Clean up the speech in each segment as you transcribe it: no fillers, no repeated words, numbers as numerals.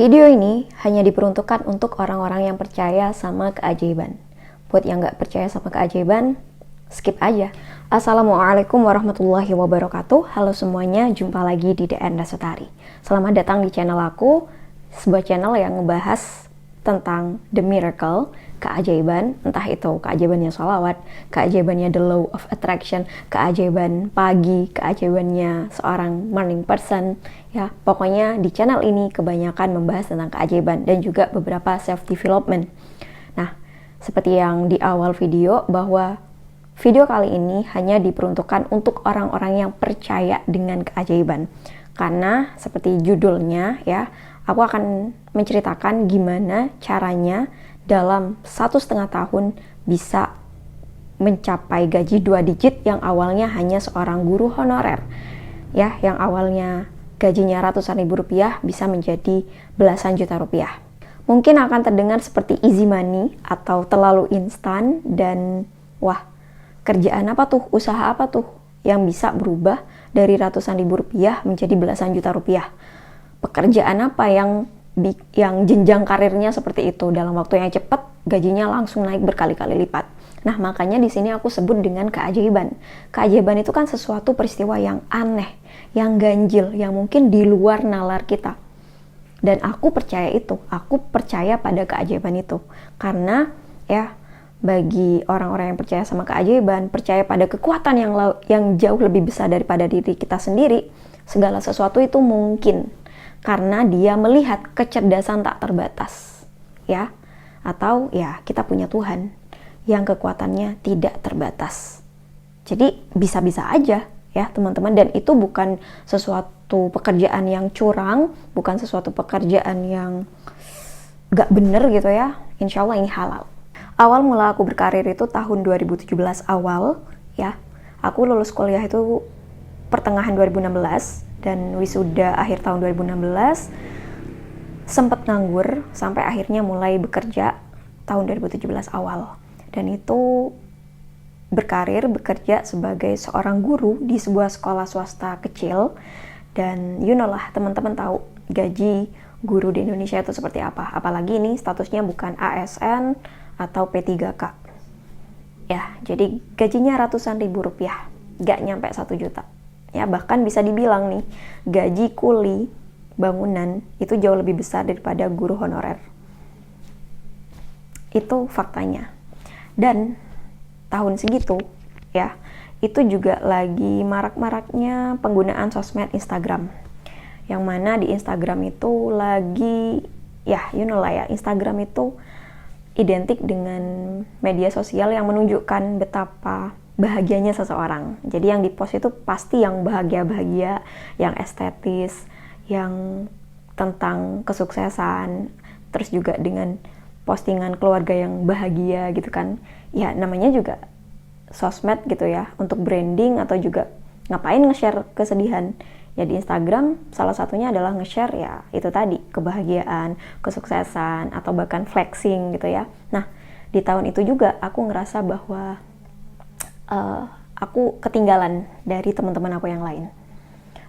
Video ini hanya diperuntukkan untuk orang-orang yang percaya sama keajaiban. Buat yang nggak percaya sama keajaiban, skip aja. Assalamualaikum warahmatullahi wabarakatuh. Halo semuanya, jumpa lagi di DN Dasutari. Selamat datang di channel aku, sebuah channel yang ngebahas tentang the miracle, keajaiban, entah itu keajaibannya sholawat, keajaibannya the law of attraction, keajaiban pagi, keajaibannya seorang morning person, ya pokoknya di channel ini kebanyakan membahas tentang keajaiban dan juga beberapa self development. Nah, seperti yang di awal video, bahwa video kali ini hanya diperuntukkan untuk orang-orang yang percaya dengan keajaiban. Karena seperti judulnya ya, aku akan menceritakan gimana caranya dalam 1,5 tahun bisa mencapai gaji 2 digit yang awalnya hanya seorang guru honorer. Ya, yang awalnya gajinya ratusan ribu rupiah bisa menjadi belasan juta rupiah. Mungkin akan terdengar seperti easy money atau terlalu instan dan wah, kerjaan apa tuh, usaha apa tuh yang bisa berubah dari ratusan ribu rupiah menjadi belasan juta rupiah? Pekerjaan apa yang jenjang karirnya seperti itu, dalam waktu yang cepat gajinya langsung naik berkali-kali lipat. Nah, makanya di sini aku sebut dengan keajaiban. Keajaiban itu kan sesuatu peristiwa yang aneh, yang ganjil, yang mungkin di luar nalar kita. Dan aku percaya itu, aku percaya pada keajaiban itu. Karena ya, bagi orang-orang yang percaya sama keajaiban, percaya pada kekuatan yang jauh lebih besar daripada diri kita sendiri, segala sesuatu itu mungkin. Karena dia melihat kecerdasan tak terbatas, ya, atau ya kita punya Tuhan yang kekuatannya tidak terbatas. Jadi bisa-bisa aja ya teman-teman, dan itu bukan sesuatu pekerjaan yang curang, bukan sesuatu pekerjaan yang gak bener gitu ya. Insya Allah ini halal. Awal mula aku berkarir itu tahun 2017 awal ya. Aku lulus kuliah itu pertengahan 2016 dan wisuda akhir tahun 2016. Sempat nganggur sampai akhirnya mulai bekerja tahun 2017 awal. Dan itu bekerja sebagai seorang guru di sebuah sekolah swasta kecil. Dan you know lah, teman-teman tahu gaji guru di Indonesia itu seperti apa. Apalagi ini statusnya bukan ASN atau P3K. Ya, jadi gajinya ratusan ribu rupiah, gak nyampe 1 juta. Ya, bahkan bisa dibilang nih, gaji kuli bangunan itu jauh lebih besar daripada guru honorer. Itu faktanya. Dan tahun segitu ya, itu juga lagi marak-maraknya penggunaan sosmed Instagram. Yang mana di Instagram itu lagi, ya you know lah ya, Instagram itu identik dengan media sosial yang menunjukkan betapa bahagianya seseorang. Jadi yang dipost itu pasti yang bahagia-bahagia, yang estetis, yang tentang kesuksesan, terus juga dengan postingan keluarga yang bahagia gitu kan. Ya namanya juga sosmed gitu ya, untuk branding atau juga ngapain nge-share kesedihan. Ya di Instagram salah satunya adalah nge-share ya itu tadi, kebahagiaan, kesuksesan, atau bahkan flexing gitu ya. Nah, di tahun itu juga aku ngerasa bahwa aku ketinggalan dari teman-teman aku yang lain.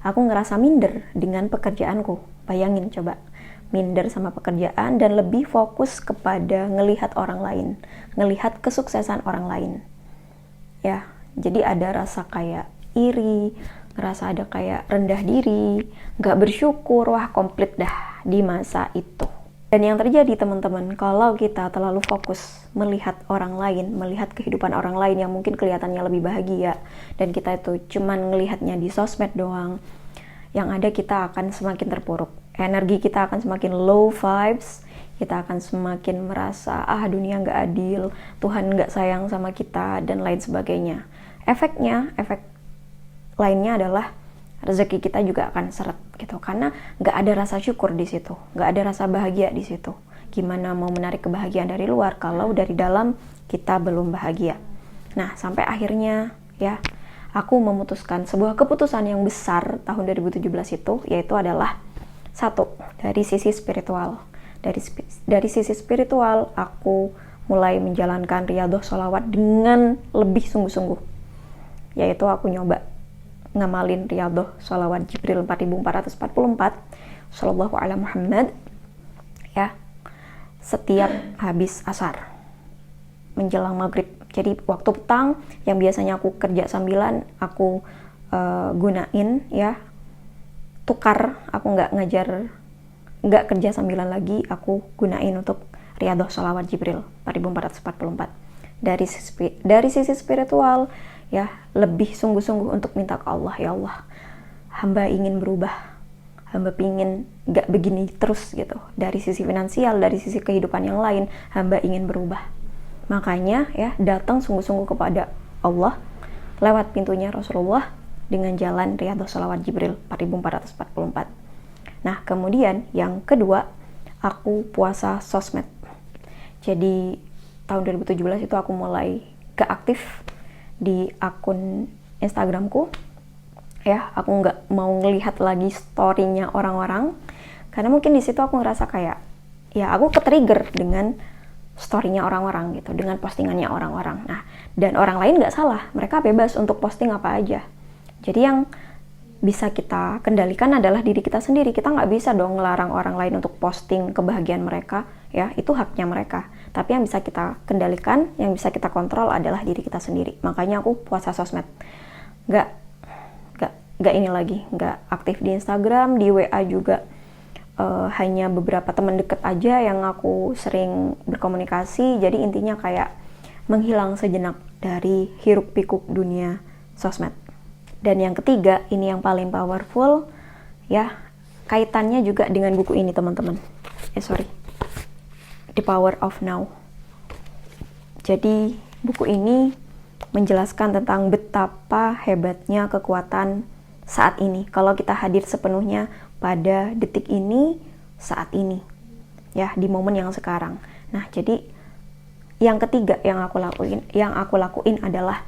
Aku ngerasa minder dengan pekerjaanku. Bayangin coba, minder sama pekerjaan dan lebih fokus kepada ngelihat orang lain, ngelihat kesuksesan orang lain. Ya, jadi ada rasa kayak iri, ngerasa ada kayak rendah diri, gak bersyukur, wah komplit dah di masa itu. Dan yang terjadi teman-teman, kalau kita terlalu fokus melihat orang lain, melihat kehidupan orang lain yang mungkin kelihatannya lebih bahagia, dan kita itu cuman ngelihatnya di sosmed doang, yang ada kita akan semakin terpuruk. Energi kita akan semakin low vibes, kita akan semakin merasa, dunia gak adil, Tuhan gak sayang sama kita, dan lain sebagainya. Efek lainnya adalah rezeki kita juga akan seret gitu, karena nggak ada rasa syukur di situ, nggak ada rasa bahagia di situ. Gimana mau menarik kebahagiaan dari luar kalau dari dalam kita belum bahagia? Nah, sampai akhirnya ya aku memutuskan sebuah keputusan yang besar tahun 2017 itu, yaitu adalah satu, dari sisi spiritual. Dari sisi spiritual aku mulai menjalankan riyadhah sholawat dengan lebih sungguh-sungguh, yaitu aku nyoba ngamalin riyadhah sholawat Jibril 4444 Sallallahu ala Muhammad ya, setiap habis asar menjelang maghrib. Jadi waktu petang yang biasanya aku kerja sambilan aku gunain ya, tukar, aku nggak kerja sambilan lagi, aku gunain untuk Riyadhos Shalawat Jibril 4444. Dari sisi spiritual ya, lebih sungguh-sungguh untuk minta ke Allah, ya Allah, hamba ingin berubah, hamba pingin nggak begini terus gitu. Dari sisi finansial, dari sisi kehidupan yang lain, hamba ingin berubah. Makanya ya, datang sungguh-sungguh kepada Allah lewat pintunya Rasulullah dengan jalan Riyadhos Shalawat Jibril 4444. Nah, kemudian yang kedua, aku puasa sosmed. Jadi tahun 2017 itu aku mulai gak aktif di akun Instagramku. Ya, aku nggak mau ngelihat lagi story-nya orang-orang, karena mungkin di situ aku ngerasa kayak, ya aku ketrigger dengan story-nya orang-orang gitu, dengan postingannya orang-orang. Nah, dan orang lain nggak salah, mereka bebas untuk posting apa aja. Jadi yang bisa kita kendalikan adalah diri kita sendiri. Kita nggak bisa dong ngelarang orang lain untuk posting kebahagiaan mereka, ya itu haknya mereka. Tapi yang bisa kita kendalikan, yang bisa kita kontrol adalah diri kita sendiri. Makanya aku puasa sosmed, nggak ini lagi, nggak aktif di Instagram, di WA juga hanya beberapa teman deket aja yang aku sering berkomunikasi. Jadi intinya kayak menghilang sejenak dari hiruk pikuk dunia sosmed. Dan yang ketiga, ini yang paling powerful ya, kaitannya juga dengan buku ini teman-teman. The Power of Now. Jadi buku ini menjelaskan tentang betapa hebatnya kekuatan saat ini. Kalau kita hadir sepenuhnya pada detik ini, saat ini, ya di momen yang sekarang. Nah, jadi yang ketiga yang aku lakuin adalah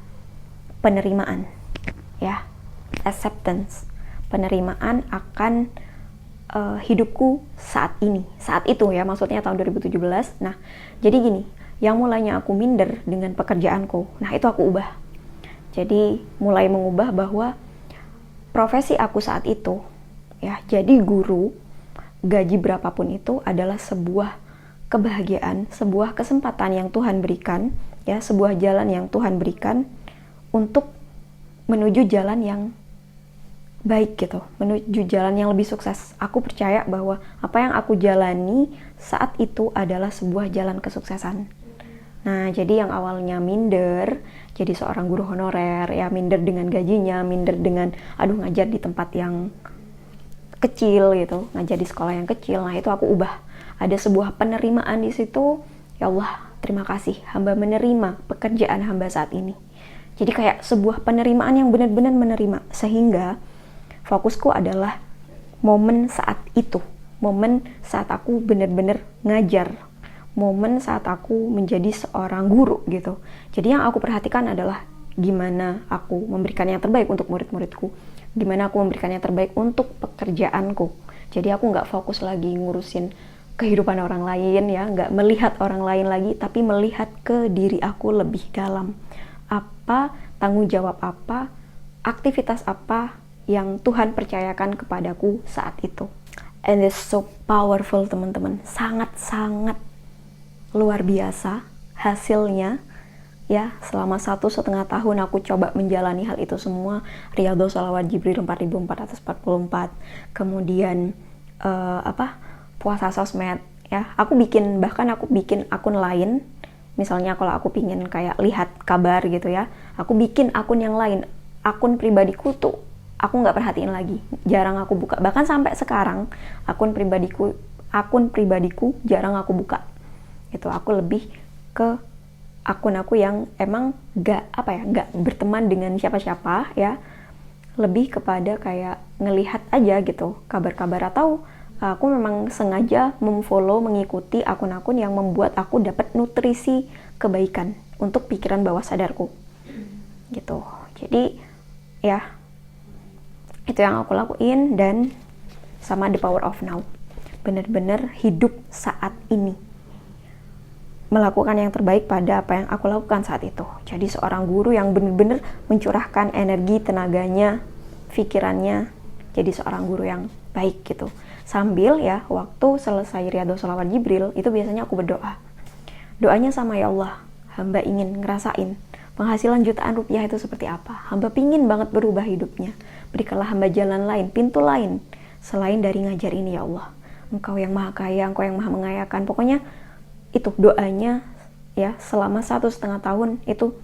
penerimaan. Ya, acceptance, penerimaan akan hidupku saat ini, saat itu ya, maksudnya tahun 2017. Nah, jadi gini, yang mulanya aku minder dengan pekerjaanku, nah itu aku ubah. Jadi mulai mengubah bahwa profesi aku saat itu, ya jadi guru, gaji berapapun itu adalah sebuah kebahagiaan, sebuah kesempatan yang Tuhan berikan, ya sebuah jalan yang Tuhan berikan untuk menuju jalan yang baik gitu, menuju jalan yang lebih sukses. Aku percaya bahwa apa yang aku jalani saat itu adalah sebuah jalan kesuksesan. Nah, jadi yang awalnya minder, jadi seorang guru honorer, ya minder dengan gajinya, minder dengan, ngajar di tempat yang kecil gitu, ngajar di sekolah yang kecil. Nah, itu aku ubah. Ada sebuah penerimaan di situ. Ya Allah, terima kasih, hamba menerima pekerjaan hamba saat ini. Jadi kayak sebuah penerimaan yang benar-benar menerima, sehingga fokusku adalah momen saat itu, momen saat aku benar-benar ngajar, momen saat aku menjadi seorang guru gitu. Jadi yang aku perhatikan adalah gimana aku memberikan yang terbaik untuk murid-muridku, gimana aku memberikan yang terbaik untuk pekerjaanku. Jadi aku nggak fokus lagi ngurusin kehidupan orang lain ya, nggak melihat orang lain lagi, tapi melihat ke diri aku lebih dalam. Apa tanggung jawab apa, aktivitas apa yang Tuhan percayakan kepadaku saat itu. And it's so powerful teman-teman, sangat-sangat luar biasa hasilnya ya. Selama 1,5 tahun aku coba menjalani hal itu semua, Riyadhos Shalawat Jibril 4444, kemudian puasa sosmed ya. Aku bikin akun lain. Misalnya kalau aku pingin kayak lihat kabar gitu ya, aku bikin akun yang lain. Akun pribadiku tuh aku nggak perhatiin lagi, jarang aku buka. Bahkan sampai sekarang akun pribadiku jarang aku buka. Itu aku lebih ke akun aku yang emang nggak berteman dengan siapa-siapa ya. Lebih kepada kayak ngelihat aja gitu kabar-kabar, atau aku memang sengaja memfollow, mengikuti akun-akun yang membuat aku dapat nutrisi kebaikan untuk pikiran bawah sadarku gitu. Jadi ya itu yang aku lakuin. Dan sama The Power of Now, benar-benar hidup saat ini, melakukan yang terbaik pada apa yang aku lakukan saat itu. Jadi seorang guru yang benar-benar mencurahkan energi, tenaganya, pikirannya, jadi seorang guru yang baik gitu. Sambil ya, waktu selesai Riyadhus Shalawat Jibril, itu biasanya aku berdoa. Doanya sama, ya Allah, hamba ingin ngerasain penghasilan jutaan rupiah itu seperti apa. Hamba pingin banget berubah hidupnya. Berikanlah hamba jalan lain, pintu lain, selain dari ngajar ini, ya Allah. Engkau yang maha kaya, Engkau yang maha mengayakan. Pokoknya itu doanya ya, selama 1,5 tahun itu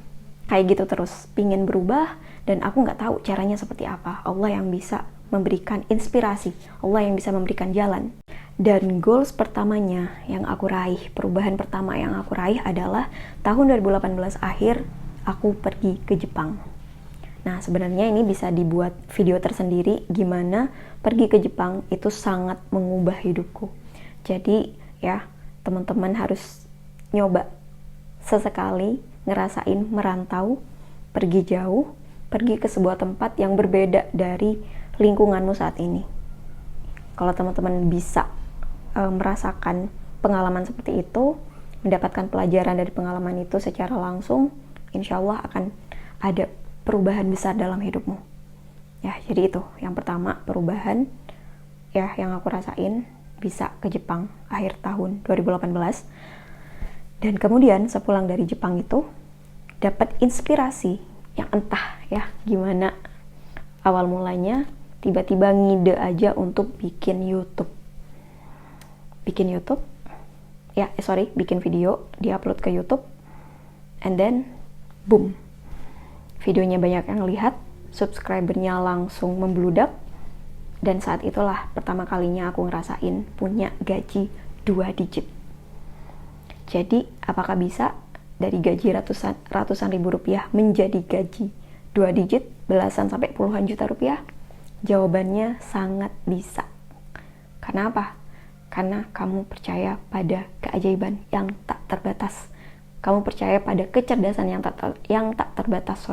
kayak gitu terus. Pingin berubah, dan aku nggak tahu caranya seperti apa. Allah yang bisa memberikan inspirasi, Allah yang bisa memberikan jalan. Dan goals pertamanya yang aku raih, perubahan pertama yang aku raih adalah tahun 2018 akhir aku pergi ke Jepang. Nah, sebenarnya ini bisa dibuat video tersendiri gimana pergi ke Jepang itu sangat mengubah hidupku. Jadi ya, teman-teman harus nyoba sesekali ngerasain merantau, pergi jauh, pergi ke sebuah tempat yang berbeda dari lingkunganmu saat ini. Kalau teman-teman bisa merasakan pengalaman seperti itu, mendapatkan pelajaran dari pengalaman itu secara langsung, insya Allah akan ada perubahan besar dalam hidupmu. Ya, jadi itu yang pertama, perubahan ya yang aku rasain bisa ke Jepang akhir tahun 2018. Dan kemudian sepulang dari Jepang itu dapat inspirasi yang entah ya gimana awal mulanya, tiba-tiba ngide aja untuk bikin YouTube. Bikin video, diupload ke YouTube, and then boom, videonya banyak yang lihat, subscribernya langsung membludak, dan saat itulah pertama kalinya aku ngerasain punya gaji 2 digit. Jadi apakah bisa dari gaji ratusan ribu rupiah menjadi gaji 2 digit, belasan sampai puluhan juta rupiah? Jawabannya sangat bisa. Karena apa? Karena kamu percaya pada keajaiban yang tak terbatas. Kamu percaya pada kecerdasan yang tak terbatas.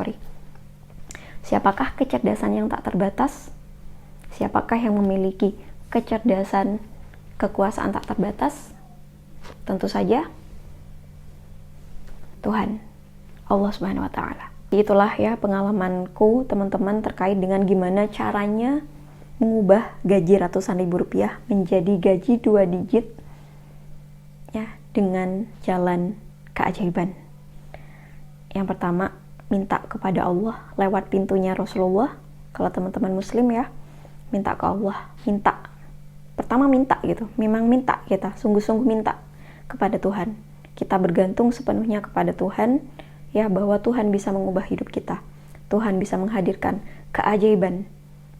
Siapakah kecerdasan yang tak terbatas? Siapakah yang memiliki kecerdasan, kekuasaan tak terbatas? Tentu saja Tuhan, Allah Subhanahu wa Ta'ala. Itulah ya pengalamanku, teman-teman, terkait dengan gimana caranya mengubah gaji ratusan ribu rupiah menjadi gaji 2 digit ya, dengan jalan keajaiban. Yang pertama, minta kepada Allah lewat pintunya Rasulullah. Kalau teman-teman muslim ya, minta ke Allah, pertama minta gitu, memang minta, kita sungguh-sungguh minta kepada Tuhan. Kita bergantung sepenuhnya kepada Tuhan ya, bahwa Tuhan bisa mengubah hidup kita, Tuhan bisa menghadirkan keajaiban,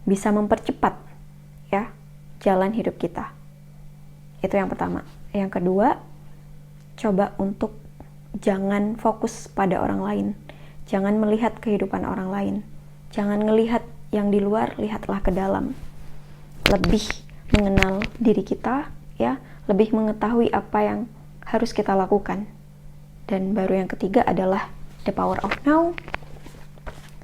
bisa mempercepat ya jalan hidup kita. Itu yang pertama. Yang kedua, coba untuk jangan fokus pada orang lain, jangan melihat kehidupan orang lain, jangan melihat yang di luar, lihatlah ke dalam. Lebih mengenal diri kita ya, lebih mengetahui apa yang harus kita lakukan. Dan baru yang ketiga adalah the power of now.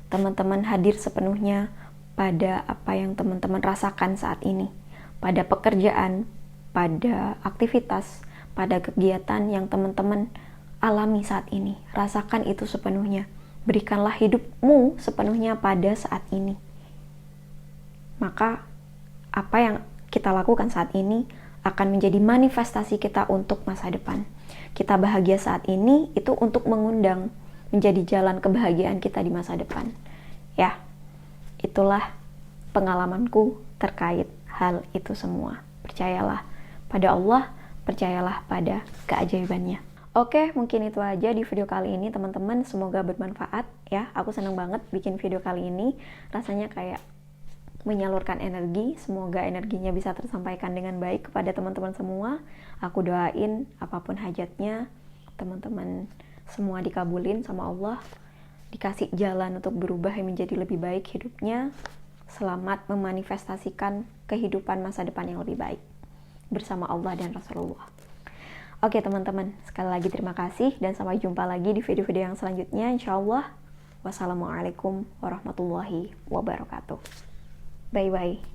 Teman-teman hadir sepenuhnya pada apa yang teman-teman rasakan saat ini, pada pekerjaan, pada aktivitas, pada kegiatan yang teman-teman alami saat ini. Rasakan itu sepenuhnya. Berikanlah hidupmu sepenuhnya pada saat ini. Maka apa yang kita lakukan saat ini akan menjadi manifestasi kita untuk masa depan. Kita bahagia saat ini itu untuk mengundang menjadi jalan kebahagiaan kita di masa depan. Ya, itulah pengalamanku terkait hal itu semua. Percayalah pada Allah, percayalah pada keajaibannya. Oke, mungkin itu aja di video kali ini, teman-teman. Semoga bermanfaat ya. Aku senang banget bikin video kali ini. Rasanya kayak menyalurkan energi. Semoga energinya bisa tersampaikan dengan baik kepada teman-teman semua. Aku doain apapun hajatnya, teman-teman semua dikabulin sama Allah, dikasih jalan untuk berubah menjadi lebih baik hidupnya. Selamat memanifestasikan kehidupan masa depan yang lebih baik bersama Allah dan Rasulullah. Oke teman-teman, sekali lagi terima kasih dan sampai jumpa lagi di video-video yang selanjutnya, insyaallah. Wassalamualaikum warahmatullahi wabarakatuh. Bye-bye.